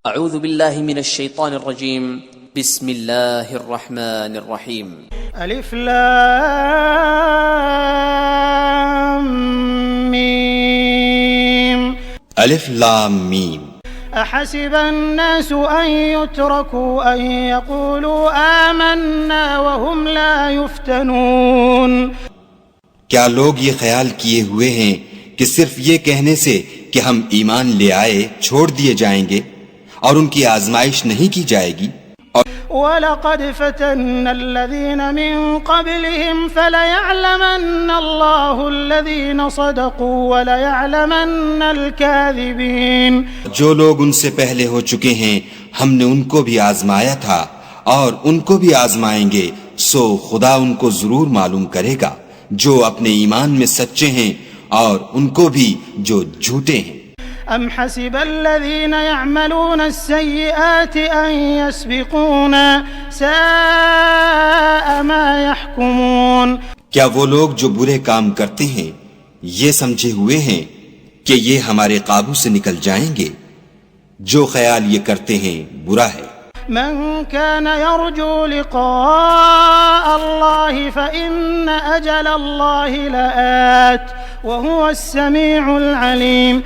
اعوذ باللہ من الشیطان الرجیم بسم اللہ الرحمن الرحیم الف لام میم الف لام میم احسب الناس ان يتركوا ان يقولوا آمنا وهم لا يفتنون. کیا لوگ یہ خیال کیے ہوئے ہیں کہ صرف یہ کہنے سے کہ ہم ایمان لے آئے چھوڑ دیے جائیں گے اور ان کی آزمائش نہیں کی جائے گی؟ وَلَقَدْ فَتَنَّا الَّذِينَ مِن قَبْلِهِمْ فَلَيَعْلَمَنَّ اللَّهُ الَّذِينَ صَدَقُوا وَلَيَعْلَمَنَّ الْكَاذِبِينَ. جو لوگ ان سے پہلے ہو چکے ہیں ہم نے ان کو بھی آزمایا تھا اور ان کو بھی آزمائیں گے، سو خدا ان کو ضرور معلوم کرے گا جو اپنے ایمان میں سچے ہیں اور ان کو بھی جو جھوٹے ہیں. ام حسب الذين يعملون السيئات ان يسبقونا ساء ما يحكمون. کیا وہ لوگ جو برے کام کرتے ہیں یہ سمجھے ہوئے ہیں کہ یہ ہمارے قابو سے نکل جائیں گے؟ جو خیال یہ کرتے ہیں برا ہے. من كان يرجو لقاء الله فإن أجل الله لآت وهو السميع العليم.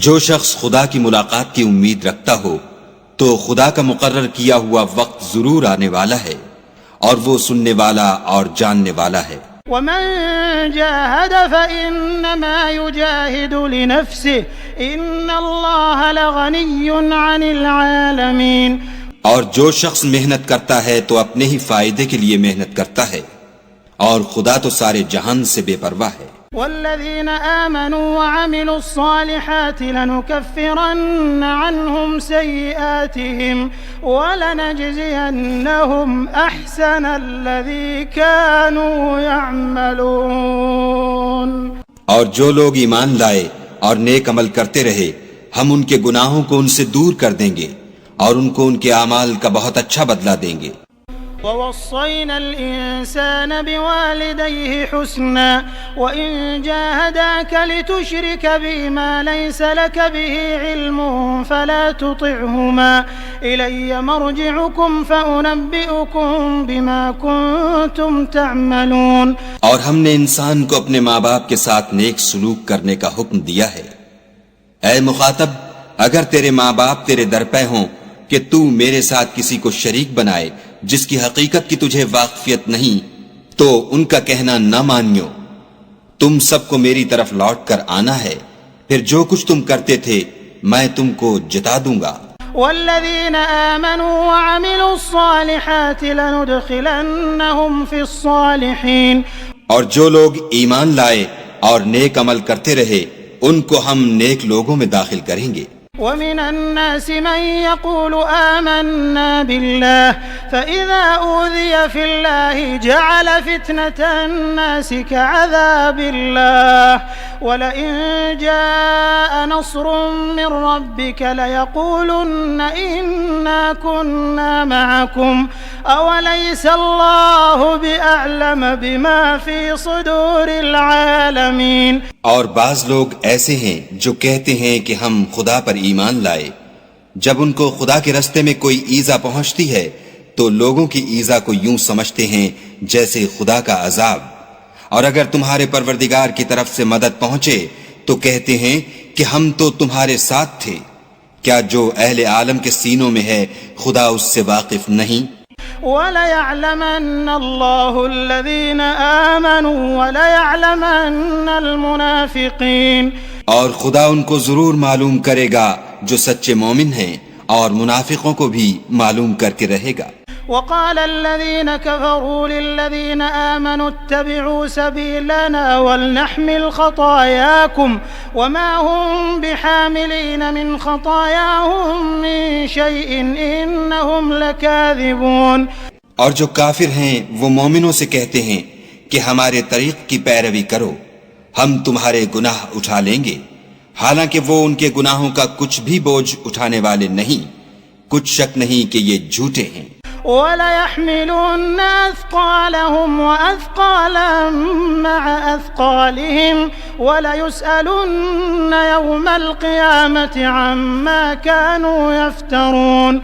جو شخص خدا کی ملاقات کی امید رکھتا ہو تو خدا کا مقرر کیا ہوا وقت ضرور آنے والا ہے اور وہ سننے والا اور جاننے والا ہے. ومن جاهد فإنما يجاهد لنفسه إن الله لغني عن العالمين. اور جو شخص محنت کرتا ہے تو اپنے ہی فائدے کے لیے محنت کرتا ہے اور خدا تو سارے جہان سے بے پرواہ ہے. والذين آمنوا وعملوا الصالحات لنكفرن عنهم سيئاتهم ولنجزينهم أحسن الذي كانوا يعملون. اور جو لوگ ایمان لائے اور نیک عمل کرتے رہے ہم ان کے گناہوں کو ان سے دور کر دیں گے اور ان کو ان کے اعمال کا بہت اچھا بدلہ دیں گے. ووصينا الإنسان بوالديه حسنا وإن جاهداك لتشرك بي ما ليس لك به علم فلا تطعهما إلي مرجعكم فأنبئكم بما كنتم تعملون. اور ہم نے انسان کو اپنے ماں باپ کے ساتھ نیک سلوک کرنے کا حکم دیا ہے. اے مخاطب، اگر تیرے ماں باپ تیرے در پہ ہوں کہ تو میرے ساتھ کسی کو شریک بنائے جس کی حقیقت کی تجھے واقفیت نہیں تو ان کا کہنا نہ مانیو. تم سب کو میری طرف لوٹ کر آنا ہے، پھر جو کچھ تم کرتے تھے میں تم کو جتا دوں گا. والذين آمنوا وعملوا الصالحات لندخلنهم في الصالحين. اور جو لوگ ایمان لائے اور نیک عمل کرتے رہے ان کو ہم نیک لوگوں میں داخل کریں گے. ومن الناس من يقول آمنا بالله فإذا أوذي في الله جعل فتنة الناس كعذاب الله ولئن جاء نصر من ربك ليقولن إنا كنا معكم أوليس الله بأعلم بما في صدور العالمين. اور بعض لوگ ایسے ہیں جو کہتے ہیں کہ ہم خدا پر ایمان لائے، جب ان کو خدا کے رستے میں کوئی ایذا پہنچتی ہے تو لوگوں کی ایذا کو یوں سمجھتے ہیں جیسے خدا کا عذاب، اور اگر تمہارے پروردگار کی طرف سے مدد پہنچے تو کہتے ہیں کہ ہم تو تمہارے ساتھ تھے. کیا جو اہل عالم کے سینوں میں ہے خدا اس سے واقف نہیں؟ وَلَيَعْلَمَنَّ اللَّهُ الَّذِينَ آمَنُوا وَلَيَعْلَمَنَّ الْمُنَافِقِينَ. اور خدا ان کو ضرور معلوم کرے گا جو سچے مومن ہیں اور منافقوں کو بھی معلوم کر کے رہے گا. وقال الذين كفروا للذين آمنوا اتبعوا سبيلنا ولنحمل خطاياكم وما هم بحاملين من خطاياهم من شيء إنهم لكاذبون. اور جو کافر ہیں وہ مومنوں سے کہتے ہیں کہ ہمارے طریق کی پیروی کرو، ہم تمہارے گناہ اٹھا لیں گے، حالانکہ وہ ان کے گناہوں کا کچھ بھی بوجھ اٹھانے والے نہیں. کچھ شک نہیں کہ یہ جھوٹے ہیں. وَلَيَحْمِلُنَّ أَثْقَالَهُمْ وَأَثْقَالًا مَعَ أَثْقَالِهِمْ وَلَيُسْأَلُنَّ يَوْمَ الْقِيَامَةِ عَمَّا كَانُوا يَفْتَرُونَ۔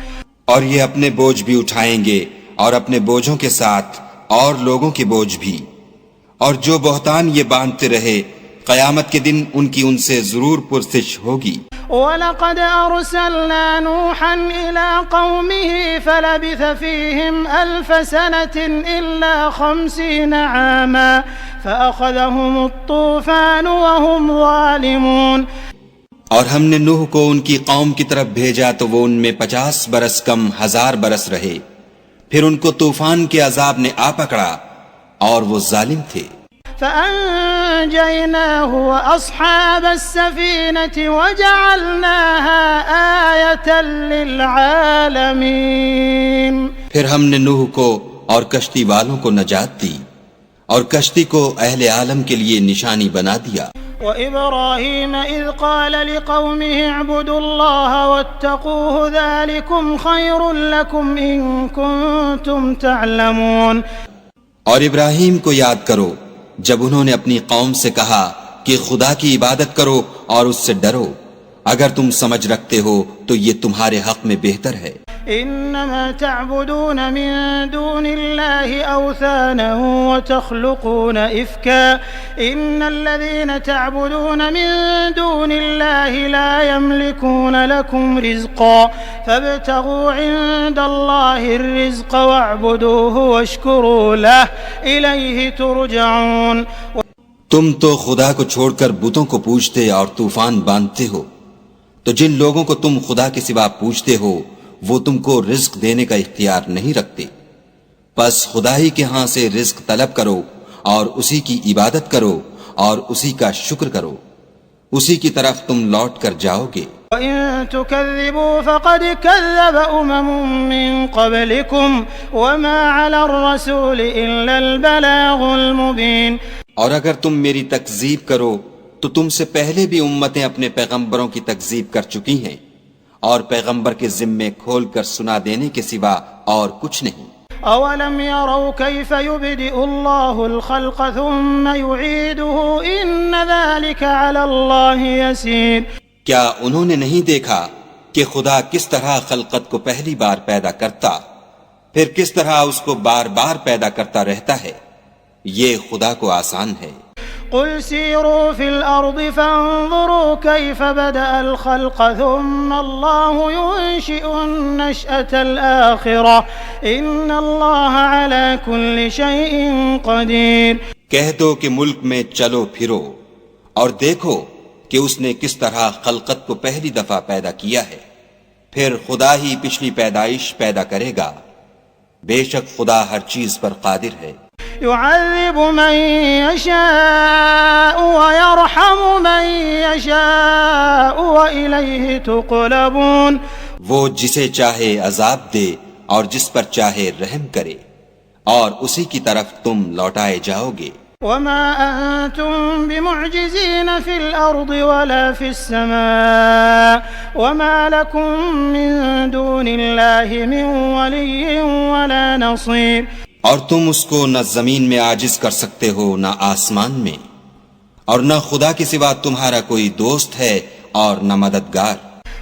اور یہ اپنے بوجھ بھی اٹھائیں گے اور اپنے بوجھوں کے ساتھ اور لوگوں کے بوجھ بھی، اور جو بہتان یہ باندھتے رہے قیامت کے دن ان کی ان سے ضرور پرسش ہوگی۔ وَلَقَدْ أَرْسَلْنَا نُوحًا إِلَىٰ قَوْمِهِ فَلَبِثَ فِيهِمْ أَلْفَ سَنَةٍ إِلَّا 50 عَامًا فَأَخَذَهُمُ الطُّوفَانُ وَهُمْ ظَالِمُونَ۔ اور ہم نے نوح کو ان کی قوم کی طرف بھیجا تو وہ ان میں 50 برس کم 1000 برس رہے، پھر ان کو طوفان کے عذاب نے آ پکڑا اور وہ ظالم تھے۔ فَأَنجَيْنَاهُ وَأَصْحَابَ السَّفِينَةِ وَجَعَلْنَاهَا آيَةً لِّلْعَالَمِينَ۔ پھر ہم نے نوح کو اور کشتی والوں کو نجات دی اور کشتی کو اہل عالم کے لیے نشانی بنا دیا۔ وَإِبْرَاهِيمَ إِذْ قَالَ لِقَوْمِهِ اعْبُدُوا اللَّهَ وَاتَّقُوهُ ذَلِكُمْ خَيْرٌ لَكُمْ إِن كُنتُمْ تَعْلَمُونَ۔ اور ابراہیم کو یاد کرو جب انہوں نے اپنی قوم سے کہا کہ خدا کی عبادت کرو اور اس سے ڈرو، اگر تم سمجھ رکھتے ہو تو یہ تمہارے حق میں بہتر ہے۔ إنما تعبدون من دون الله أوثانا وتخلقون إفكا إن الذين تعبدون من دون الله لا يملكون لكم رزقا فابتغوا عند الله الرزق واعبدوه واشكروا له إليه ترجعون۔ تم تو خدا کو چھوڑ کر بتوں کو پوجتے اور طوفان باندھتے ہو، تو جن لوگوں کو تم خدا کے سوا پوجتے ہو وہ تم کو رزق دینے کا اختیار نہیں رکھتے، پس خدا ہی کے ہاں سے رزق طلب کرو اور اسی کی عبادت کرو اور اسی کا شکر کرو، اسی کی طرف تم لوٹ کر جاؤ گے۔ وَإِن تُكَذِّبُوا فَقَدْ كَذَّبَ أُمَمٌ مِّن قَبْلِكُمْ وَمَا عَلَى الرَّسُولِ إِلَّا الْبَلَاغُ الْمُبِينُ۔ اور اگر تم میری تکذیب کرو تو تم سے پہلے بھی امتیں اپنے پیغمبروں کی تکذیب کر چکی ہیں، اور پیغمبر کے ذمے کھول کر سنا دینے کے سوا اور کچھ نہیں۔ أَوَلَمْ يَرَوْا كَيْفَ يُبْدِئُ اللَّهُ الْخَلْقَ ثُمَّ يُعِيدُهُ إِنَّ ذَلِكَ عَلَى اللَّهِ يَسِيرٌ۔ کیا انہوں نے نہیں دیکھا کہ خدا کس طرح خلقت کو پہلی بار پیدا کرتا پھر کس طرح اس کو بار بار پیدا کرتا رہتا ہے؟ یہ خدا کو آسان ہے۔ قل سيروا في الأرض فانظروا كيف بدأ الخلق ثم الله ينشئ النشأة الآخرة إن الله على كل شيء قدير۔ کہہ دو کہ ملک میں چلو پھرو اور دیکھو کہ اس نے کس طرح خلقت کو پہلی دفعہ پیدا کیا ہے، پھر خدا ہی پچھلی پیدائش پیدا کرے گا، بے شک خدا ہر چیز پر قادر ہے۔ يعذب من يشاء ويرحم من يشاء وإليه تقلبون۔ وہ جسے چاہے عذاب دے اور جس پر چاہے رحم کرے اور اسی کی طرف تم لوٹائے جاؤ گے۔ وما أنتم بمعجزين في الأرض ولا في السماء وما لكم من دون الله من ولي ولا نصير۔ اور تم اس کو نہ زمین میں عاجز کر سکتے ہو نہ آسمان میں، اور نہ خدا کے سوا تمہارا کوئی دوست ہے اور نہ مددگار۔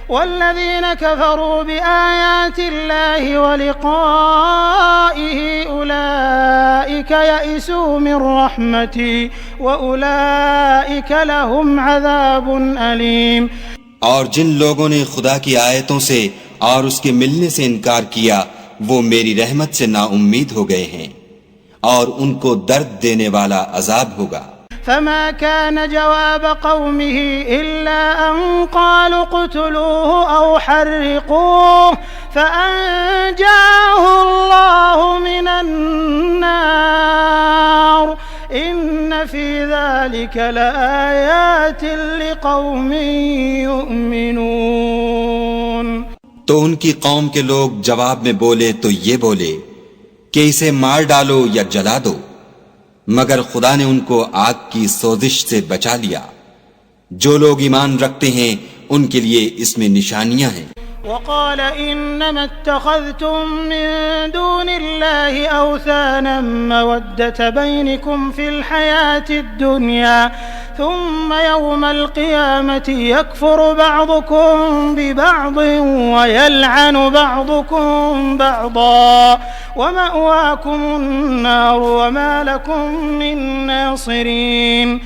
والذين كفروا بآيات الله ولقائه أولئك يئسوا من رحمتي وأولئك لهم عذاب أليم۔ اور جن لوگوں نے خدا کی آیتوں سے اور اس کے ملنے سے انکار کیا وہ میری رحمت سے نا امید ہو گئے ہیں اور ان کو درد دینے والا عذاب ہوگا۔ فما كان جواب قومه إلا أن قالوا اقتلوه أو حرقوه فأنجاه الله من النار إن في ذلك لآيات لقوم يؤمنون۔ تو ان کی قوم کے لوگ جواب میں بولے تو یہ بولے کہ اسے مار ڈالو یا جلا دو، مگر خدا نے ان کو آگ کی سوزش سے بچا لیا۔ جو لوگ ایمان رکھتے ہیں ان کے لیے اس میں نشانیاں ہیں۔ وقال إنما اتخذتم من دون الله أوثانا مودة بينكم في الحياة الدنيا ثم يوم القيامة يكفر بعضكم ببعض ويلعن بعضكم بعضا ومأواكم النار وما لكم من ناصرين.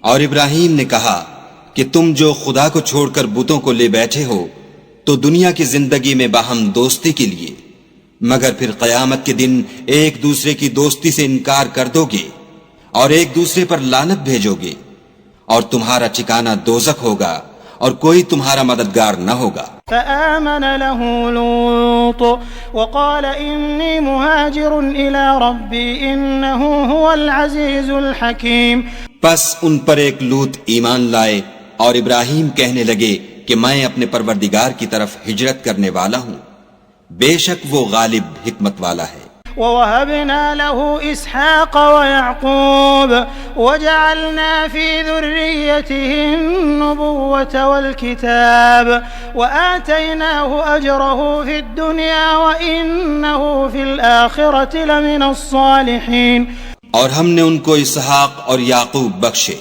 اور ابراہیم نے کہا کہ تم جو خدا کو چھوڑ کر بتوں کو لے بیٹھے ہو تو دنیا کی زندگی میں باہم دوستی کے لیے، مگر پھر قیامت کے دن ایک دوسرے کی دوستی سے انکار کر دو گے اور ایک دوسرے پر لعنت بھیجو گے، اور تمہارا ٹھکانہ دوزخ ہوگا اور کوئی تمہارا مددگار نہ ہوگا. فآمن له لوط وقال إني مهاجر إلى ربي إنه هو العزيز الحكيم. پس ان پر ایک لوط ایمان لائے اور ابراہیم کہنے لگے کہ میں اپنے پروردگار کی طرف ہجرت کرنے والا ہوں، بے شک وہ غالب حکمت والا ہے. ووهبنا له إسحاق ويعقوب وجعلنا في ذريته النبوة والكتاب وآتيناه أجره في الدنيا وإنه في الآخرة لمن الصالحين. اور ہم نے ان کو اسحاق اور یعقوب بخشے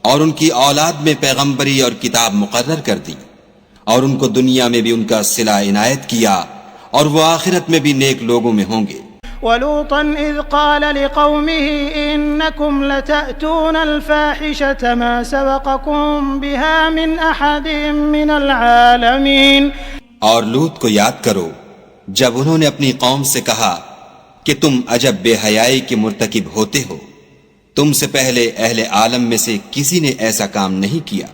اور ان کی اولاد میں پیغمبری اور کتاب مقرر کر دی، اور ان کو دنیا میں بھی ان کا صلہ عنایت کیا اور وہ آخرت میں بھی نیک لوگوں میں ہوں گے. ولوطا إذ قال لقومه إنكم لتأتون الفاحشة ما سبقكم بها من أحد من العالمين. اور لوط کو یاد کرو جب انہوں نے اپنی قوم سے کہا کہ تم عجب بے حیائی کے مرتکب ہوتے ہو، تم سے پہلے اہل عالم میں سے کسی نے ایسا کام نہیں کیا.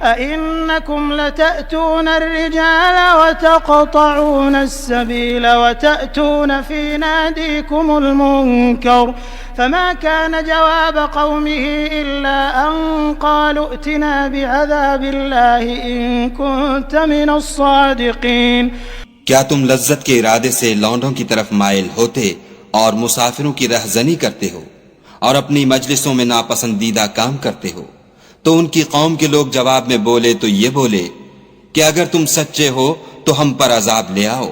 أئنكم لتأتون الرجال وتقطعون السبيل وتأتون في ناديكم المنكر فما كان جواب قومه إلا أن قالوا ائتنا بعذاب الله إن كنت من الصادقين. کیا تم لذت کے ارادے سے لونڈوں کی طرف مائل ہوتے اور مسافروں کی رہزنی کرتے ہو اور اپنی مجلسوں میں ناپسندیدہ کام کرتے ہو؟ تو ان کی قوم کے لوگ جواب میں بولے تو یہ بولے کہ اگر تم سچے ہو تو ہم پر عذاب لے آؤ.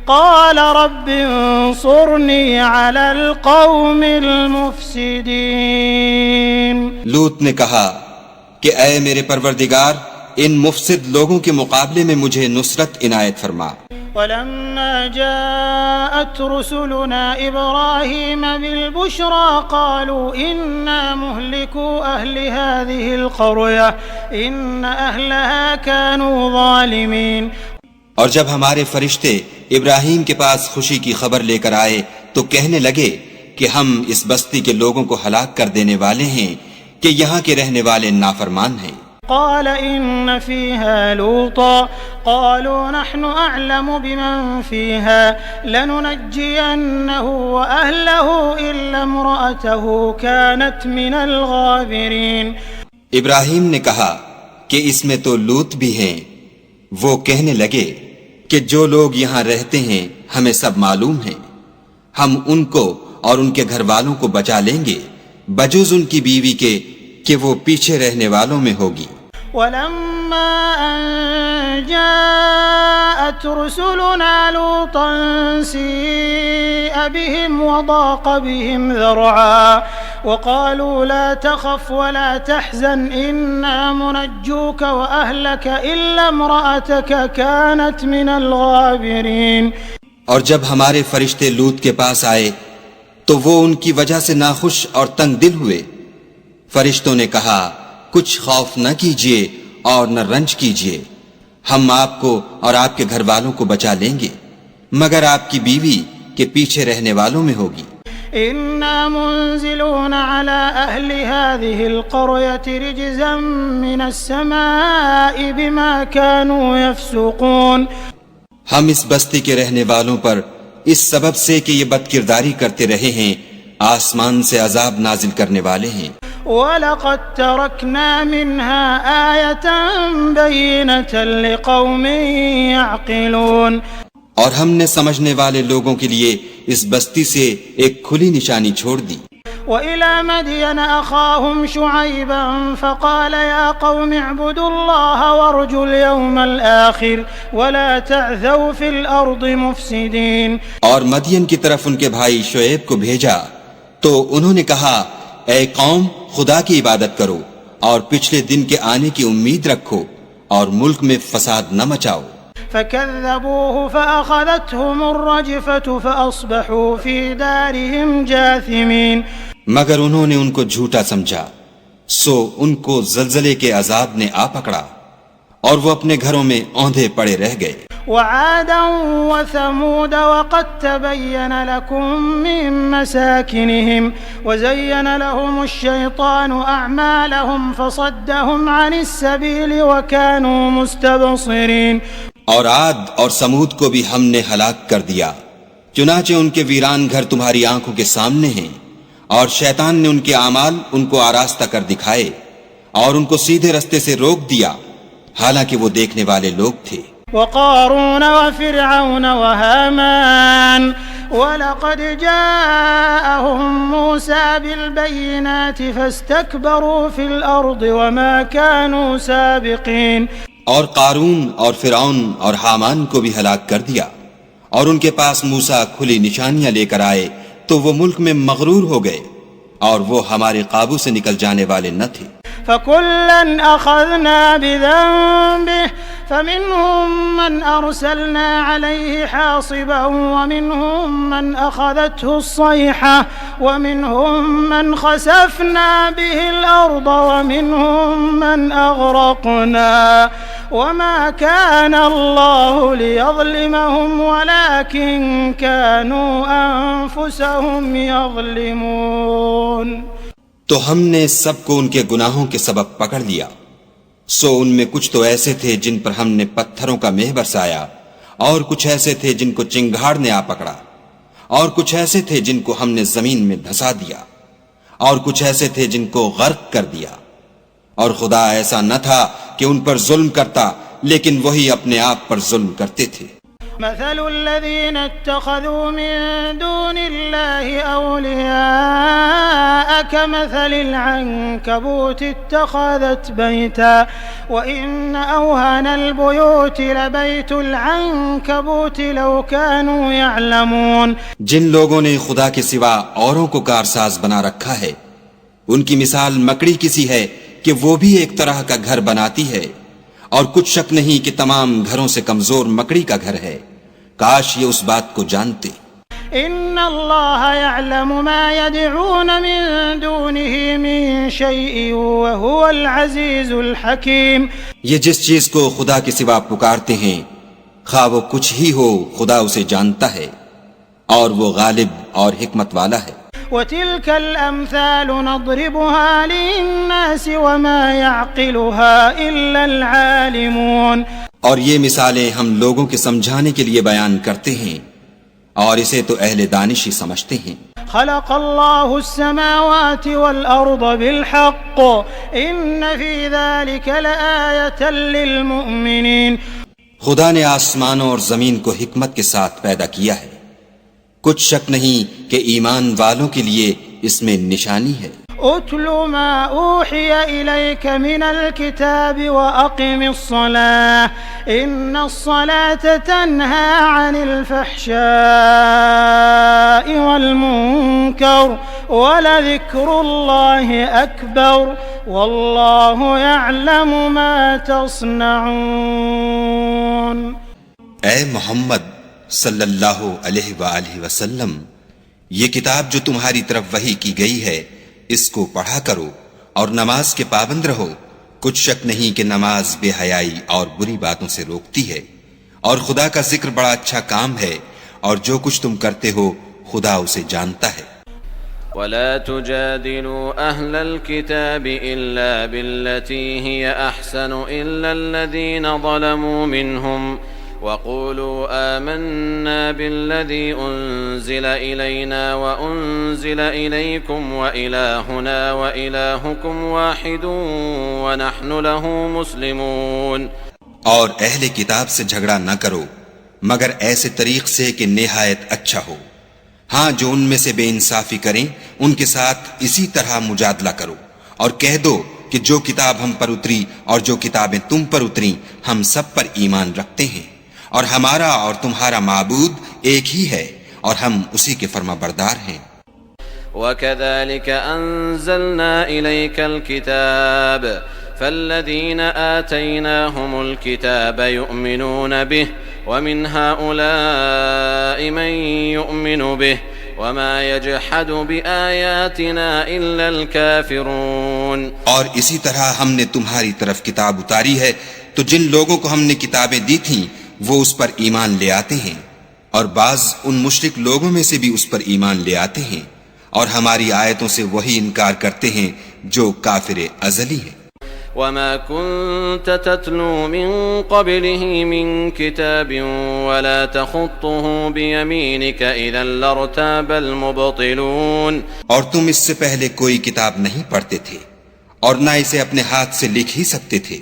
قال رب انصرني على القوم المفسدين. لوط نے کہا کہ اے میرے پروردگار ان مفسد لوگوں کے مقابلے میں مجھے نصرت عنایت فرما. ولما جاءت رسلنا إبراهيم بالبشرى قالوا إنا مهلكو أهل هذه القرية إن أهلها كانوا ظالمين. اور جب ہمارے فرشتے ابراہیم کے پاس خوشی کی خبر لے کر آئے تو کہنے لگے کہ ہم اس بستی کے لوگوں کو ہلاک کر دینے والے ہیں کہ یہاں کے رہنے والے نافرمان ہیں. قال إن فيها لوطا قالوا نحن أعلم بمن فيها لننجينه وأهله إلا امرأته كانت من الغابرين. ابراہیم نے کہا کہ اس میں تو لوط بھی ہیں. وہ کہنے لگے کہ جو لوگ یہاں رہتے ہیں ہمیں سب معلوم ہیں، ہم ان کو اور ان کے گھر والوں کو بچا لیں گے بجز ان کی بیوی کے کہ وہ پیچھے رہنے والوں میں ہوگی. ولما أن جاءت رسلنا لوطا سيء بهم وضاق بهم ذرعا وقالوا لا تخف ولا تحزن إنا منجوك وأهلك إلا امرأتك كانت من الغابرين. اور جب ہمارے فرشتے لوط کے پاس آئے تو وہ ان کی وجہ سے ناخوش اور تنگ دل ہوئے. فرشتوں نے کہا کچھ خوف نہ کیجیے اور نہ رنج کیجیے، ہم آپ کو اور آپ کے گھر والوں کو بچا لیں گے مگر آپ کی بیوی کے پیچھے رہنے والوں میں ہوگی. إنا منزلون على أهل هذه القرية رجزا من السماء بما كانوا يفسقون. ہم اس بستی کے رہنے والوں پر اس سبب سے کہ یہ بدکرداری کرتے رہے ہیں آسمان سے عذاب نازل کرنے والے ہیں. وَلَقَدْ تَرَكْنَا مِنْهَا آيَةً بَيِّنَةً لِقَوْمٍ يَعْقِلُونَ. اور ہم نے سمجھنے والے لوگوں کے لیے اس بستی سے ایک کھلی نشانی چھوڑ دی. وإلى مدين أخاهم شعيبا فقال يا قوم اعبدوا الله وارجوا اليوم الآخر ولا تعثوا في الأرض مفسدين. اور مدین کی طرف ان کے بھائی شعیب کو بھیجا تو انہوں نے کہا اے قوم خدا کی عبادت کرو اور پچھلے دن کے آنے کی امید رکھو اور ملک میں فساد نہ مچاؤ. فكذبوه فأخذتهم الرجفة فأصبحوا في دارهم جاثمين. مگر انہوں نے ان کو جھوٹا سمجھا سو ان کو زلزلے کے عذاب نے آ پکڑا اور وہ اپنے گھروں میں اوندھے پڑے رہ گئے. وعادا وثمود وقد تبين لكم من مساكنهم وزين لهم الشيطان أعمالهم فصدهم عن السبيل وكانوا مستبصرين. اور عاد اور سمود کو بھی ہم نے ہلاک کر دیا، چنانچہ ان کے ویران گھر تمہاری آنکھوں کے سامنے ہیں، اور شیطان نے ان کے اعمال ان کو آراستہ کر دکھائے اور ان کو سیدھے رستے سے روک دیا، حالانکہ وہ دیکھنے والے لوگ تھے. وقارون وفرعون وهامان ولقد جاءهم موسى بالبينات فاستكبروا في الأرض وما كانوا سابقين. اور قارون اور فرعون اور حامان کو بھی ہلاک کر دیا، اور ان کے پاس موسیٰ کھلی نشانیاں لے کر آئے تو وہ ملک میں مغرور ہو گئے اور وہ ہمارے قابو سے نکل جانے والے نہ تھے. فَكُلًّا أَخَذْنَا بِذَنبِهِ فَمِنْهُمْ مَنْ أَرْسَلْنَا عَلَيْهِ حَاصِبًا وَمِنْهُمْ مَنْ أَخَذَتْهُ الصَّيْحَةُ وَمِنْهُمْ مَنْ خَسَفْنَا بِهِ الْأَرْضَ وَمِنْهُمْ مَنْ أَغْرَقْنَا وَمَا كَانَ اللَّهُ لِيَظْلِمَهُمْ وَلَكِنْ كَانُوا أَنفُسَهُمْ يَظْلِمُونَ. تو ہم نے سب کو ان کے گناہوں کے سبب پکڑ لیا، سو ان میں کچھ تو ایسے تھے جن پر ہم نے پتھروں کا مہ برسایا، اور کچھ ایسے تھے جن کو چنگھاڑ نے آ پکڑا، اور کچھ ایسے تھے جن کو ہم نے زمین میں دھسا دیا، اور کچھ ایسے تھے جن کو غرق کر دیا. اور خدا ایسا نہ تھا کہ ان پر ظلم کرتا، لیکن وہی اپنے آپ پر ظلم کرتے تھے. مثل الذين اتخذوا من دون الله أولياء كمثل العنكبوت اتخذت بيتا وإن أوهن البيوت لبيت العنكبوت لو كانوا يعلمون. جن لوگوں نے خدا کے سوا اوروں کو کارساز بنا رکھا ہے، ان کی مثال مکڑی کسی ہے کہ وہ بھی ایک طرح کا گھر بناتی ہے، اور کچھ شک نہیں کہ تمام گھروں سے کمزور مکڑی کا گھر ہے. کاش یہ اس بات کو جانتے. ان اللہ یعلم ما يدعون من دونه من شيء وهو العزیز الحکیم. یہ جس چیز کو خدا کے سوا پکارتے ہیں، خواہ وہ کچھ ہی ہو، خدا اسے جانتا ہے اور وہ غالب اور حکمت والا ہے. وتلك الأمثال نضربها للناس وما يعقلها إلا العالمون. اور یہ مثالیں ہم لوگوں کے سمجھانے کے لیے بیان کرتے ہیں، اور اسے تو اہل دانش ہی سمجھتے ہیں. خلق الله السماوات والأرض بالحق إن في ذلك لآية للمؤمنين. خدا نے آسمانوں اور زمین کو حکمت کے ساتھ پیدا کیا ہے، کچھ شک نہیں کہ ایمان والوں کے لیے اس میں نشانی ہے. اتل ما اوحی الیک من الكتاب واقم الصلاة ان الصلاة تنہى عن الفحشاء والمنکر ولذکر اللہ اکبر واللہ یعلم ما تصنعون. اے محمد صلی اللہ علیہ وآلہ وسلم، یہ کتاب جو تمہاری طرف وحی کی گئی ہے اس کو پڑھا کرو اور نماز کے پابند رہو. کچھ شک نہیں کہ نماز بے حیائی اور بری باتوں سے روکتی ہے، اور خدا کا ذکر بڑا اچھا کام ہے، اور جو کچھ تم کرتے ہو خدا اسے جانتا ہے. ولا تجادلوا أهل الكتاب إلا بالتي هي أحسن إلا الذين ظلموا منهم وقولوا آمنا بالذي أنزل إلينا وأنزل إليكم وإلهنا وإلهكم واحد ونحن له مسلمون. اور اہل کتاب سے جھگڑا نہ کرو مگر ایسے طریق سے کہ نہایت اچھا ہو، ہاں جو ان میں سے بے انصافی کریں ان کے ساتھ اسی طرح مجادلہ کرو، اور کہہ دو کہ جو کتاب ہم پر اتری اور جو کتابیں تم پر اتری ہم سب پر ایمان رکھتے ہیں، اور ہمارا اور تمہارا معبود ایک ہی ہے اور ہم اسی کے فرما بردار ہیں۔ وَكَذَلِكَ أَنزَلْنَا إِلَيْكَ الْكِتَابَ فَالَّذِينَ آتَيْنَاهُمُ الْكِتَابَ يُؤْمِنُونَ بِهِ وَمِنْ هَؤُلَاءِ مَن يُؤْمِنُ بِهِ وَمَا يَجْحَدُ بِآيَاتِنَا إِلَّا الْكَافِرُونَ۔ اور اسی طرح ہم نے تمہاری طرف کتاب اتاری ہے تو جن لوگوں کو ہم نے کتابیں دی تھیں وہ اس پر ایمان لے آتے ہیں، اور بعض ان مشرک لوگوں میں سے بھی اس پر ایمان لے آتے ہیں، اور ہماری آیتوں سے وہی انکار کرتے ہیں جو کافر ازلی ہیں۔ وَمَا كُنْتَ تَتْلُو مِن قَبْلِهِ مِن كِتَابٍ وَلَا تَخُطُّهُ بِيَمِينِكَ إِذًا لَارْتَابَ الْمُبْطِلُونَ۔ اور تم اس سے پہلے کوئی کتاب نہیں پڑھتے تھے اور نہ اسے اپنے ہاتھ سے لکھ ہی سکتے تھے،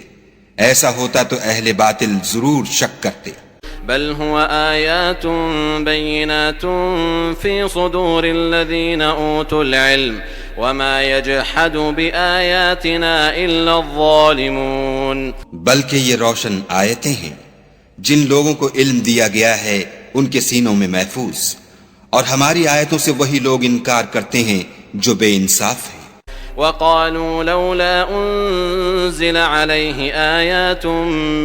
ایسا ہوتا تو اہل باطل ضرور شک کرتے۔ بل هو آيات بينات في صدور الذين أوتوا العلم وما يجحد بآياتنا إلا الظالمون۔ بلکہ یہ روشن آیتیں ہیں جن لوگوں کو علم دیا گیا ہے ان کے سینوں میں محفوظ، اور ہماری آیتوں سے وہی لوگ انکار کرتے ہیں جو بے انصاف ہیں۔ وقالوا لولا أنزل عليه آيات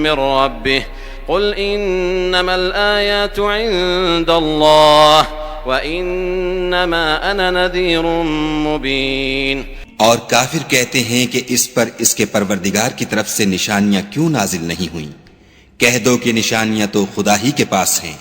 من ربه قل انما الآيات عند الله وانما انا نذير مبين۔ اور کافر کہتے ہیں کہ اس پر اس کے پروردگار کی طرف سے نشانیاں کیوں نازل نہیں ہوئیں؟ کہہ دو کہ نشانیاں تو خدا ہی کے پاس ہیں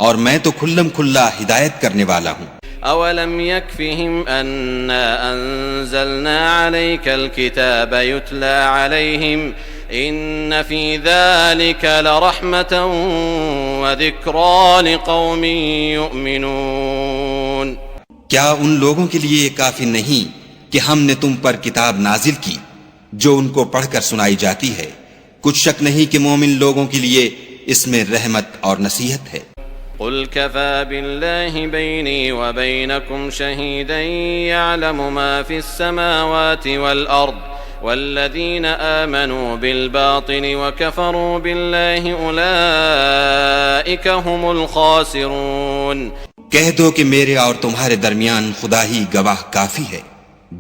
اور میں تو کھلم کھلا ہدایت کرنے والا ہوں۔ اولم يكفهم انا انزلنا عليك الكتاب يتلى عليهم ان في ذلك لرحمة وذكرى لقوم يؤمنون۔ کیا ان لوگوں کے لیے یہ کافی نہیں کہ ہم نے تم پر کتاب نازل کی جو ان کو پڑھ کر سنائی جاتی ہے؟ کچھ شک نہیں کہ مومن لوگوں کے لیے اس میں رحمت اور نصیحت ہے۔ قل كفى بالله بيني وبينكم شهيدا يعلم ما في السماوات والأرض والذين آمنوا بالباطل وكفروا بالله أولئك هم الخاسرون۔ کہہ دو کہ میرے اور تمہارے درمیان خدا ہی گواہ کافی ہے،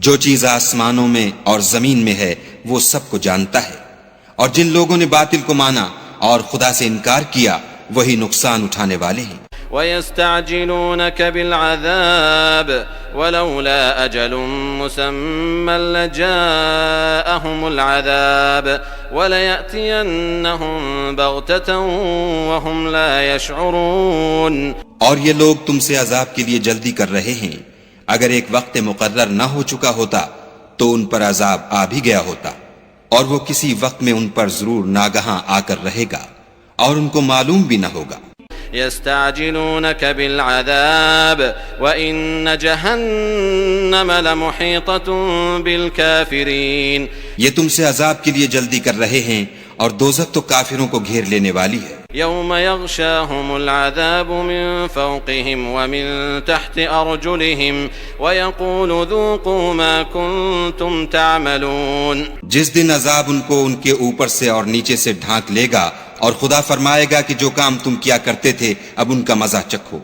جو چیز آسمانوں میں اور زمین میں ہے وہ سب کو جانتا ہے، اور جن لوگوں نے باطل کو مانا اور خدا سے انکار کیا وہی نقصان اٹھانے والے ہیں۔ وَيَسْتَعْجِلُونَكَ بِالْعَذَابِ وَلَوْلَا أَجَلٌ مُّسَمًّى لَّجَاءَهُمُ الْعَذَابُ وَلَيَأْتِيَنَّهُم بَغْتَةً وَهُمْ لَا يَشْعُرُونَ۔ اور یہ لوگ تم سے عذاب کے لیے جلدی کر رہے ہیں، اگر ایک وقت مقرر نہ ہو چکا ہوتا تو ان پر عذاب آ بھی گیا ہوتا، اور وہ کسی وقت میں ان پر ضرور ناگہاں آ کر رہے گا اور ان کو معلوم بھی نہ ہوگا۔ يستعجلونك بالعذاب وإن جهنم لمحيطة بالكافرين۔ یہ تم سے عذاب کے لیے جلدی کر رہے ہیں اور دوزخ تو کافروں کو گھیر لینے والی ہے۔ يوم يغشاهم العذاب من فوقهم ومن تحت أرجلهم ويقول ذوقوا ما كنتم تعملون۔ جس دن عذاب ان کو ان کے اوپر سے اور نیچے سے ڈھانک لے گا اور خدا فرمائے گا کہ جو کام تم کیا کرتے تھے اب ان کا مزہ چکھو۔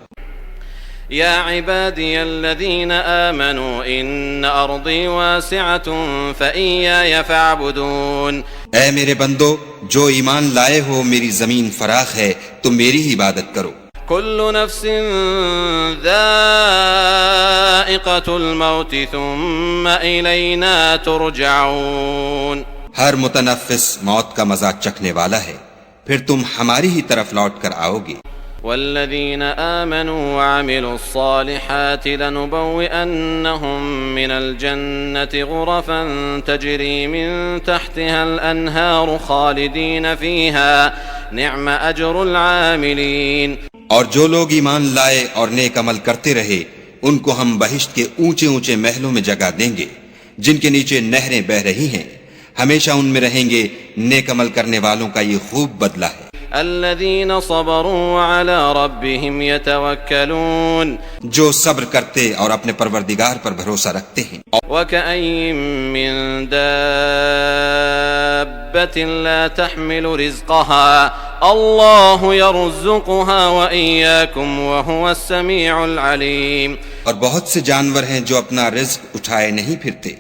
يا عبادي الذين آمنوا إن أرضي واسعة فإياي فاعبدون۔ اے میرے بندو جو ایمان لائے ہو میری زمین فراخ ہے تم میری ہی عبادت کرو۔ كل نفس ذائقة الموت ثم إلينا ترجعون۔ ہر متنفس موت کا مزہ چکھنے والا ہے، پھر تم ہماری ہی طرف لوٹ کر آؤ گے۔ والذين آمنوا وعملوا الصالحات لنبوئنهم من الجنة غرفا تجري من تحتها الأنهار خالدين فيها نعم أجر العاملين۔ اور جو لوگ ایمان لائے اور نیک عمل کرتے رہے ان کو ہم بہشت کے اونچے اونچے محلوں میں جگہ دیں گے جن کے نیچے نہریں بہہ رہی ہیں، ہمیشہ ان میں رہیں گے، نیک عمل کرنے والوں کا یہ خوب بدلہ ہے۔ الذين صبروا وعلى ربهم يتوكلون جو صبر کرتے اور اپنے پروردگار پر بھروسہ رکھتے ہیں. وكأين من دابة لا تحمل رزقها الله يرزقها وإياكم وهو السميع العليم. اور بہت سے جانور ہیں جو اپنا رزق اٹھائے نہیں پھرتے،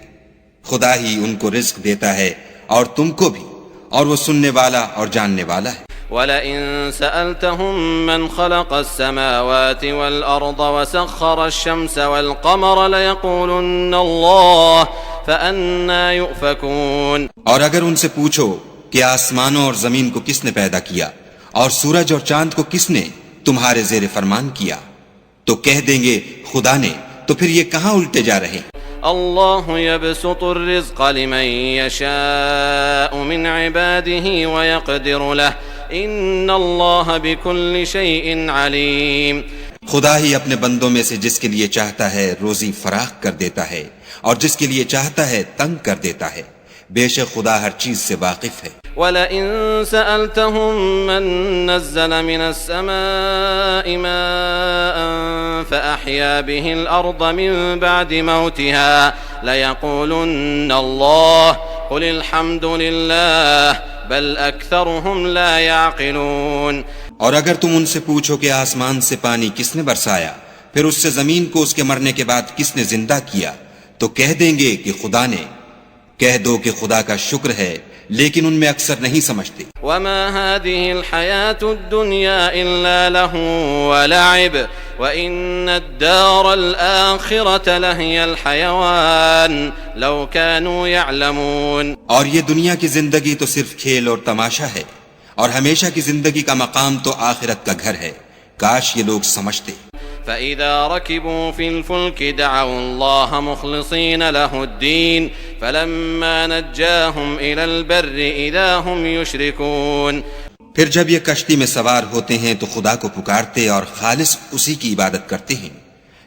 خدا ہی ان کو رزق دیتا ہے اور تم کو بھی، اور وہ سننے والا اور جاننے والا ہے. وَلَئِن سَأَلْتَهُم مَّنْ خَلَقَ السَّمَاوَاتِ وَالْأَرْضَ وَسَخَّرَ الشَّمْسَ وَالْقَمَرَ لَيَقُولُنَّ اللَّهُ فَأَنَّىٰ يُؤْفَكُونَ. اور اگر ان سے پوچھو کہ آسمانوں اور زمین کو کس نے پیدا کیا اور سورج اور چاند کو کس نے تمہارے زیر فرمان کیا، تو کہہ دیں گے خدا نے، تو پھر یہ کہاں الٹے جا رہے ہیں. اللہ يبسط الرزق لمن يشاء من عباده ويقدر له ان اللہ بكل شيء علیم. خدا ہی اپنے بندوں میں سے جس کے لیے چاہتا ہے روزی فراخ کر دیتا ہے اور جس کے لیے چاہتا ہے تنگ کر دیتا ہے. بے شک خدا ہر چیز سے واقف ہے. وَلَئِن سَأَلْتَهُم مَّن نَّزَّلَ مِنَ السَّمَاءِ مَاءً فَأَحْيَا بِهِ الْأَرْضَ مِن بَعْدِ مَوْتِهَا لَيَقُولُنَّ اللَّهُ قُلِ الْحَمْدُ لِلَّهِ بَلْ أَكْثَرُهُمْ لَا يَعْقِلُونَ. اور اگر تم ان سے پوچھو کہ آسمان سے پانی کس نے برسایا، پھر اس سے زمین کو اس کے مرنے کے بعد کس نے زندہ کیا، تو کہہ دیں گے کہ خدا نے. کہہ دو کہ خدا کا شکر ہے، لیکن ان میں اکثر نہیں سمجھتے. وما هذه الحياة الدنيا إلا لهو ولعب وإن الدار الآخرة لهي الحيوان لو كانوا يعلمون. اور یہ دنیا کی زندگی تو صرف کھیل اور تماشا ہے، اور ہمیشہ کی زندگی کا مقام تو آخرت کا گھر ہے. کاش یہ لوگ سمجھتے. فإذا ركبوا في الفلك دعوا الله مخلصين له الدين فلما نجاهم إلى البر إذا هم يشركون. پھر جب یہ کشتی میں سوار ہوتے ہیں تو خدا کو پکارتے اور خالص اسی کی عبادت کرتے ہیں،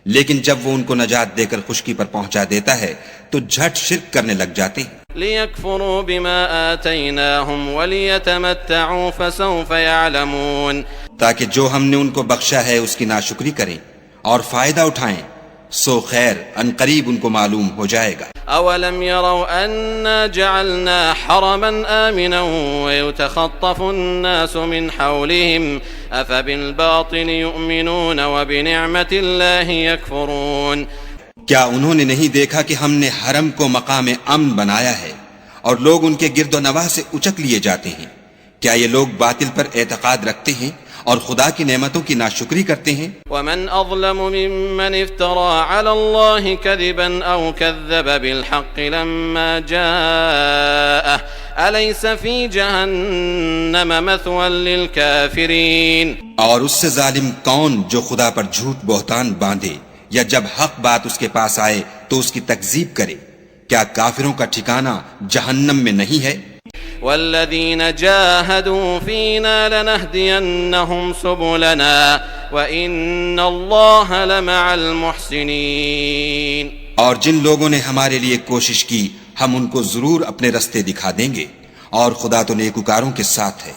لیکن جب وہ ان کو نجات دے کر خشکی پر پہنچا دیتا ہے تو جھٹ شرک کرنے لگ جاتے ہیں. ليكفروا بما آتيناهم وليتمتعوا فسوف يعلمون. تاکہ جو ہم نے ان کو بخشا ہے اس کی ناشکری کریں اور فائدہ اٹھائیں، سو خیر ان قریب ان کو معلوم ہو جائے گا. اولم يروا انا جعلنا حرما آمنا ويتخطف الناس من حولهم افبالباطل يؤمنون وبنعمة الله يكفرون. کیا انہوں نے نہیں دیکھا کہ ہم نے حرم کو مقام امن بنایا ہے اور لوگ ان کے گرد و نواح سے اچک لیے جاتے ہیں؟ کیا یہ لوگ باطل پر اعتقاد رکھتے ہیں اور خدا کی نعمتوں کی ناشکری کرتے ہیں؟ ومن اظلم ممن افترى على الله كذبا او كذب بالحق لما جاءه اليس في جهنم مثوى للكافرين. اور اس سے ظالم کون جو خدا پر جھوٹ بہتان باندھے یا جب حق بات اس کے پاس آئے تو اس کی تکذیب کرے؟ کیا کافروں کا ٹھکانہ جہنم میں نہیں ہے؟ والذین جاہدوا فینا لنہدینہم سبلنا وان اللہ لمع المحسنین. اور جن لوگوں نے ہمارے لیے کوشش کی ہم ان کو ضرور اپنے رستے دکھا دیں گے، اور خدا تو نیکوکاروں کے ساتھ ہے.